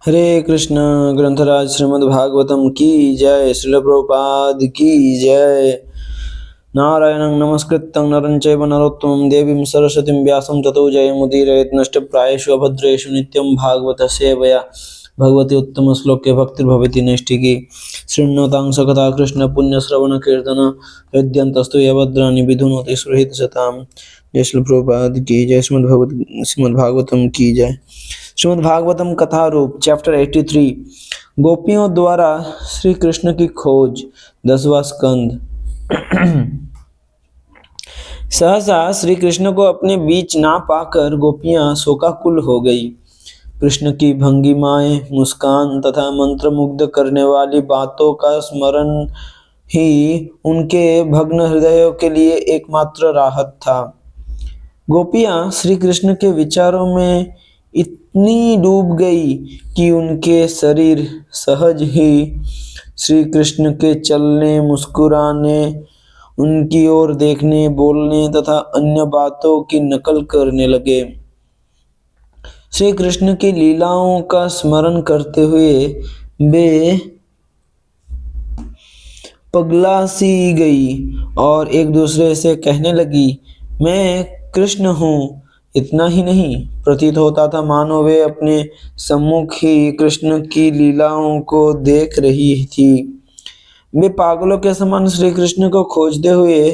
हरे कृष्ण। ग्रंथराज श्रीमद् भागवतम की जय। श्रील प्रभुपाद की जय। नारायणं नमस्कृत्यं नरं चैव नरोत्तमं देवीं सरस्वतीं व्यासं ततो जयमुदीरयेत् नष्टप्रायेषु अभद्रेषु नित्यं भागवत सेवया भगवती उत्तम श्लोके भक्तिर्भवति नैष्ठिकी। शृण्वतां सकथा कृष्ण पुण्यश्रवण कीर्तन हृद्यन्तस्तु यभद्राणि विधुनोति सुहृद सतां। जय श्री प्रभुपाद की जय। श्रीमद्भागवतम की जय। श्रीमद्भागवतम कथा रूप चैप्टर 83 गोपियों द्वारा श्री कृष्ण की खोज 10वां स्कंद। सहसा श्री कृष्ण को अपने बीच ना पाकर गोपियां शोकाकुल हो गई। कृष्ण की भंगिमाएं, मुस्कान तथा मंत्रमुग्ध करने वाली बातों का स्मरण ही उनके भग्न हृदयों के लिए एकमात्र राहत था। गोपियां श्री कृष्ण के विचारों में इतनी डूब गई कि उनके शरीर सहज ही श्री कृष्ण के चलने, मुस्कुराने, उनकी ओर देखने, बोलने तथा अन्य बातों की नकल करने लगे। श्री कृष्ण की लीलाओं का स्मरण करते हुए वे पगला सी गई और एक दूसरे से कहने लगी, मैं कृष्ण हूँ। इतना ही नहीं, प्रतीत होता था मानो वे अपने सम्मुख ही कृष्ण की लीलाओं को देख रही थी। वे पागलों के समान श्री कृष्ण को खोजते हुए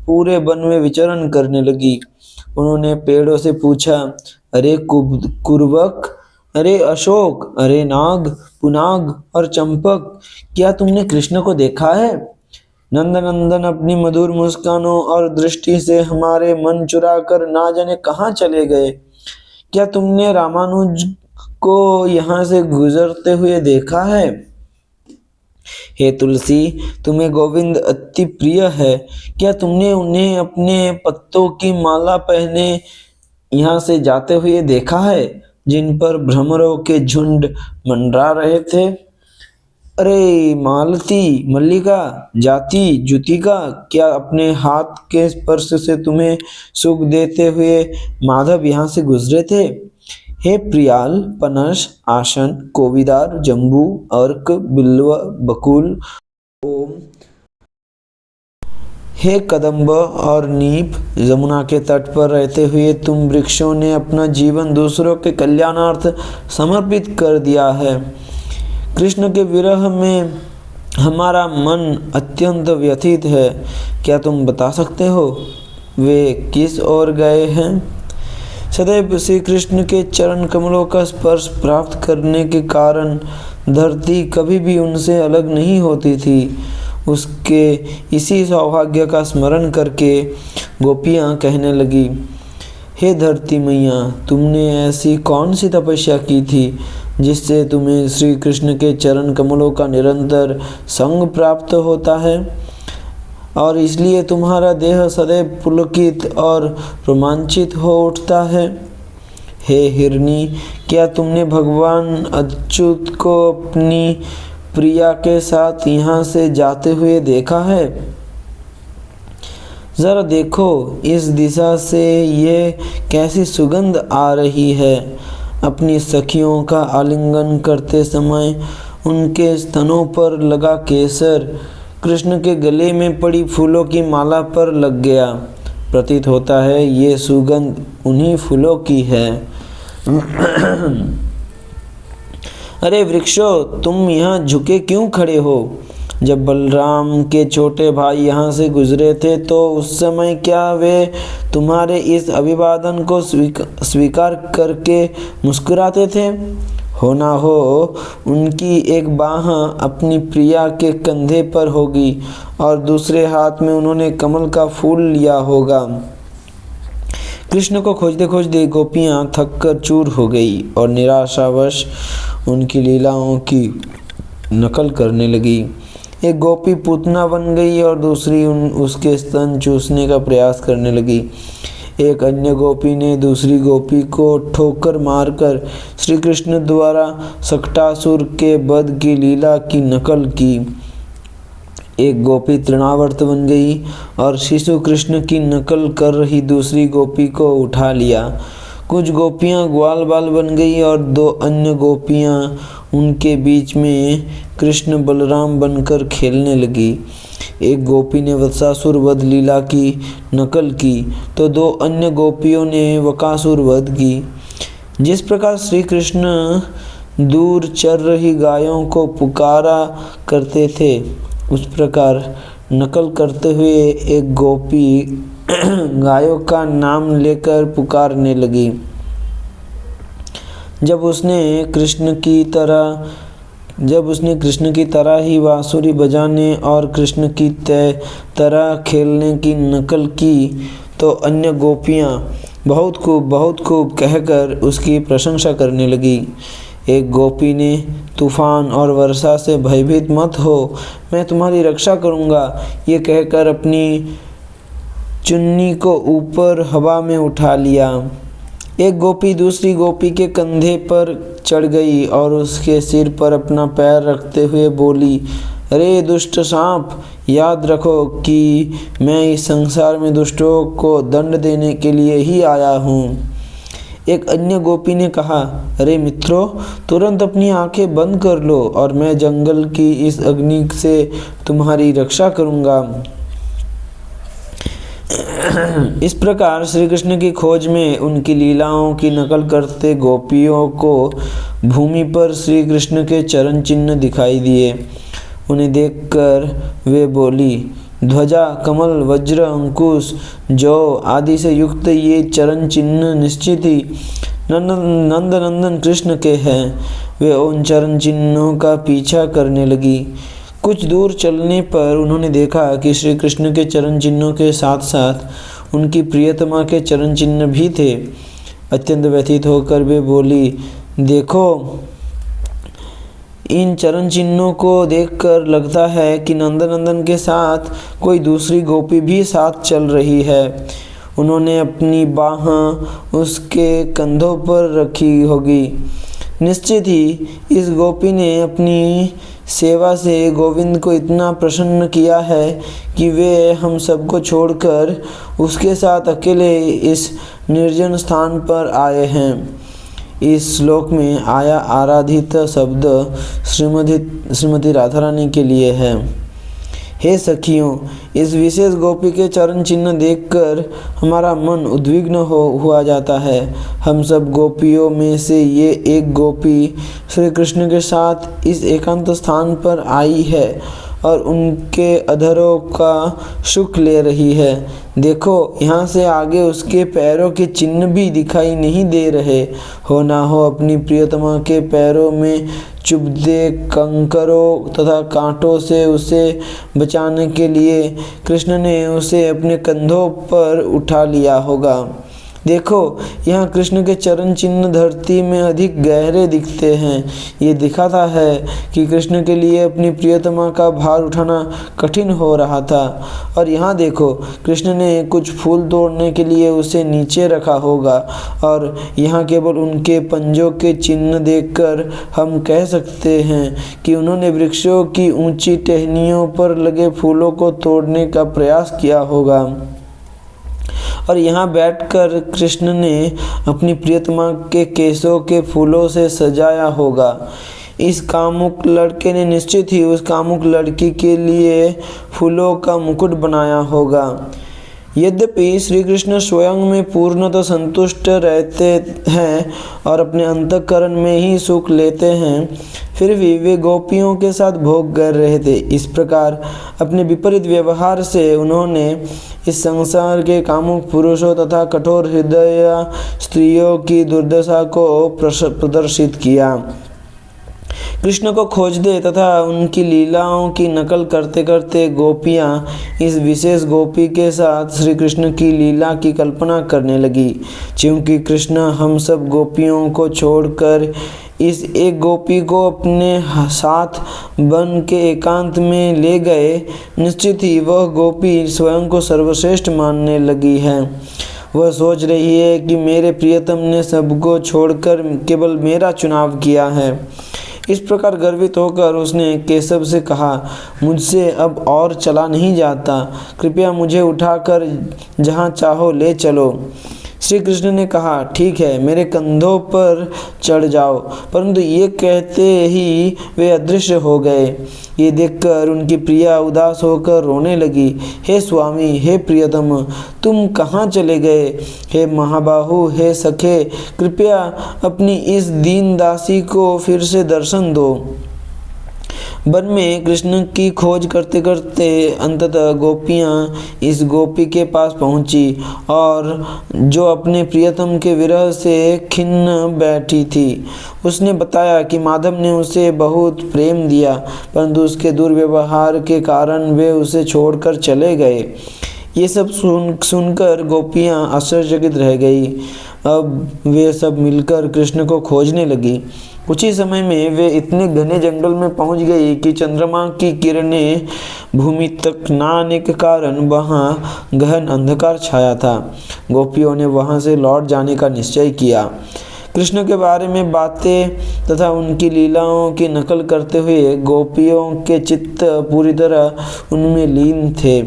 पूरे वन में विचरण करने लगी। उन्होंने पेड़ों से पूछा, अरे कुरवक, अरे अशोक, अरे नाग, पुनाग और चंपक, क्या तुमने कृष्ण को देखा है? नंदनंदन अपनी मधुर मुस्कानों और दृष्टि से हमारे मन चुराकर ना जाने कहाँ चले गए। क्या तुमने रामानुज को यहाँ से गुजरते हुए देखा है? हे तुलसी, तुम्हें गोविंद अति प्रिय है। क्या तुमने उन्हें अपने पत्तों की माला पहने यहाँ से जाते हुए देखा है, जिन पर भ्रमरों के झुंड मंडरा रहे थे? अरे मालती, मल्लिका, जाति, जुतिका, क्या अपने हाथ के स्पर्श से तुम्हें सुख देते हुए माधव यहाँ से गुजरे थे? हे प्रियाल, पनस, आसन, कोविदार, जम्बू, अर्क, बिल्व, बकुल, ओम, हे कदम्ब और नीप, यमुना के तट पर रहते हुए तुम वृक्षों ने अपना जीवन दूसरों के कल्याणार्थ समर्पित कर दिया है। कृष्ण के विरह में हमारा मन अत्यंत व्यथित है। क्या तुम बता सकते हो वे किस ओर गए हैं? सदैव श्री कृष्ण के चरण कमलों का स्पर्श प्राप्त करने के कारण धरती कभी भी उनसे अलग नहीं होती थी। उसके इसी सौभाग्य का स्मरण करके गोपियाँ कहने लगी, हे धरती मैया, तुमने ऐसी कौन सी तपस्या की थी जिससे तुम्हें श्री कृष्ण के चरण कमलों का निरंतर संग प्राप्त होता है और इसलिए तुम्हारा देह सदैव पुलकित और रोमांचित हो उठता है? हे हिरनी, क्या तुमने भगवान अच्युत को अपनी प्रिया के साथ यहाँ से जाते हुए देखा है? जरा देखो, इस दिशा से ये कैसी सुगंध आ रही है। अपनी सखियों का आलिंगन करते समय उनके स्तनों पर लगा केसर कृष्ण के गले में पड़ी फूलों की माला पर लग गया। प्रतीत होता है ये सुगंध उन्हीं फूलों की है। अरे वृक्षों, तुम यहाँ झुके क्यों खड़े हो? जब बलराम के छोटे भाई यहाँ से गुजरे थे तो उस समय क्या वे तुम्हारे इस अभिवादन को स्वीकार करके मुस्कुराते थे? हो ना हो उनकी एक बाह अपनी प्रिया के कंधे पर होगी और दूसरे हाथ में उन्होंने कमल का फूल लिया होगा। कृष्ण को खोजते खोजते गोपियाँ थक कर चूर हो गई और निराशावश उनकी लीलाओं की नकल करने लगी। एक गोपी पूतना बन गई और दूसरी उसके स्तन चूसने का प्रयास करने लगी। एक अन्य गोपी ने दूसरी गोपी को ठोकर मारकर श्री कृष्ण द्वारा सक्टासुर के वध की लीला की नकल की। एक गोपी तृणावर्त बन गई और शिशु कृष्ण की नकल कर रही दूसरी गोपी को उठा लिया। कुछ गोपियाँ ग्वाल बाल बन गई और 2 अन्य गोपियाँ उनके बीच में कृष्ण बलराम बनकर खेलने लगी। एक गोपी ने वत्सासुर वध लीला की नकल की तो 2 अन्य गोपियों ने बकासुर वध की। जिस प्रकार श्री कृष्ण दूर चर रही गायों को पुकारा करते थे, उस प्रकार नकल करते हुए एक गोपी गायों का नाम लेकर पुकारने लगी। जब उसने कृष्ण की तरह ही बांसुरी बजाने और कृष्ण की तरह खेलने की नकल की तो अन्य गोपियाँ बहुत खूब कहकर उसकी प्रशंसा करने लगी। एक गोपी ने तूफान और वर्षा से भयभीत मत हो, मैं तुम्हारी रक्षा करूँगा, ये कहकर अपनी चुन्नी को ऊपर हवा में उठा लिया। एक गोपी दूसरी गोपी के कंधे पर चढ़ गई और उसके सिर पर अपना पैर रखते हुए बोली, अरे दुष्ट सांप, याद रखो कि मैं इस संसार में दुष्टों को दंड देने के लिए ही आया हूँ। एक अन्य गोपी ने कहा, अरे मित्रों, तुरंत अपनी आंखें बंद कर लो और मैं जंगल की इस अग्नि से तुम्हारी रक्षा करूँगा। इस प्रकार श्री कृष्ण की खोज में उनकी लीलाओं की नकल करते गोपियों को भूमि पर श्री कृष्ण के चरण चिन्ह दिखाई दिए। उन्हें देखकर वे बोली, ध्वजा, कमल, वज्र, अंकुश, जौ आदि से युक्त ये चरण चिन्ह निश्चित ही नंदनंदन कृष्ण के हैं। वे उन चरण चिन्हों का पीछा करने लगी। कुछ दूर चलने पर उन्होंने देखा कि श्री कृष्ण के चरण चिन्हों के साथ साथ उनकी प्रियतमा के चरण चिन्ह भी थे। अत्यंत व्यथित होकर वे बोली, देखो, इन चरण चिन्हों को देखकर लगता है कि नंदनंदन के साथ कोई दूसरी गोपी भी साथ चल रही है। उन्होंने अपनी बाहें उसके कंधों पर रखी होगी। निश्चित ही इस गोपी ने अपनी सेवा से गोविंद को इतना प्रसन्न किया है कि वे हम सबको छोड़कर उसके साथ अकेले इस निर्जन स्थान पर आए हैं। इस श्लोक में आया आराधित शब्द श्रीमती राधा रानी के लिए है। हे सखियों, इस विशेष गोपी के चरण चिन्ह देखकर हमारा मन उद्विग्न हुआ जाता है। हम सब गोपियों में से ये एक गोपी श्री कृष्ण के साथ इस एकांत स्थान पर आई है और उनके अधरों का सुख ले रही है। देखो, यहाँ से आगे उसके पैरों के चिन्ह भी दिखाई नहीं दे रहे हो। ना हो अपनी प्रियतमा के पैरों में चुभते कंकरों तथा कांटों से उसे बचाने के लिए कृष्ण ने उसे अपने कंधों पर उठा लिया होगा। देखो, यहाँ कृष्ण के चरण चिन्ह धरती में अधिक गहरे दिखते हैं। ये दिखाता है कि कृष्ण के लिए अपनी प्रियतमा का भार उठाना कठिन हो रहा था। और यहाँ देखो, कृष्ण ने कुछ फूल तोड़ने के लिए उसे नीचे रखा होगा और यहाँ केवल उनके पंजों के चिन्ह देखकर हम कह सकते हैं कि उन्होंने वृक्षों की ऊंची टहनियों पर लगे फूलों को तोड़ने का प्रयास किया होगा और यहाँ बैठकर कृष्ण ने अपनी प्रियतमा के केशों के फूलों से सजाया होगा। इस कामुक लड़के ने निश्चित ही उस कामुक लड़की के लिए फूलों का मुकुट बनाया होगा। यद्यपि श्री कृष्ण स्वयं में पूर्णतः संतुष्ट रहते हैं और अपने अंतःकरण में ही सुख लेते हैं, फिर भी वे गोपियों के साथ भोग कर रहे थे। इस प्रकार अपने विपरीत व्यवहार से उन्होंने इस संसार के कामुक पुरुषों तथा कठोर हृदय स्त्रियों की दुर्दशा को प्रदर्शित किया। कृष्ण को खोजते तथा उनकी लीलाओं की नकल करते करते गोपियाँ इस विशेष गोपी के साथ श्री कृष्ण की लीला की कल्पना करने लगी। क्योंकि कृष्ण हम सब गोपियों को छोड़कर इस एक गोपी को अपने साथ बन के एकांत में ले गए, निश्चित ही वह गोपी स्वयं को सर्वश्रेष्ठ मानने लगी है। वह सोच रही है कि मेरे प्रियतम ने सबको छोड़कर केवल मेरा चुनाव किया है। इस प्रकार गर्वित होकर उसने केशव से कहा, मुझसे अब और चला नहीं जाता, कृपया मुझे उठाकर जहाँ चाहो ले चलो। श्री कृष्ण ने कहा, ठीक है, मेरे कंधों पर चढ़ जाओ। परंतु ये कहते ही वे अदृश्य हो गए। ये देखकर उनकी प्रिया उदास होकर रोने लगी। हे स्वामी, हे प्रियतम, तुम कहाँ चले गए? हे महाबाहु, हे सखे, कृपया अपनी इस दीन दासी को फिर से दर्शन दो। वन में कृष्ण की खोज करते करते अंततः गोपियाँ इस गोपी के पास पहुँची और जो अपने प्रियतम के विरह से खिन्न बैठी थी। उसने बताया कि माधव ने उसे बहुत प्रेम दिया, परंतु उसके दुर्व्यवहार के कारण वे उसे छोड़कर चले गए। ये सब सुनकर गोपियाँ आश्चर्यचकित रह गई। अब वे सब मिलकर कृष्ण को खोजने लगी। कुछ ही समय में वे इतने घने जंगल में पहुंच गई कि चंद्रमा की किरणें भूमि तक न आने के कारण वहां गहन अंधकार छाया था। गोपियों ने वहां से लौट जाने का निश्चय किया। कृष्ण के बारे में बातें तथा उनकी लीलाओं की नकल करते हुए गोपियों के चित्त पूरी तरह उनमें लीन थे।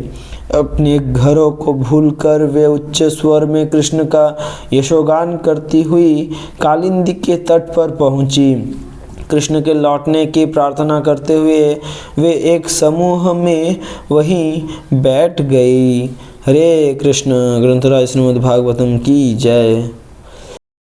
अपने घरों को भूलकर वे उच्च स्वर में कृष्ण का यशोगान करती हुई कालिंदी के तट पर पहुंची। कृष्ण के लौटने की प्रार्थना करते हुए वे एक समूह में वहीं बैठ गई। हरे कृष्ण। ग्रंथराज श्रीमद् भागवतम की जय।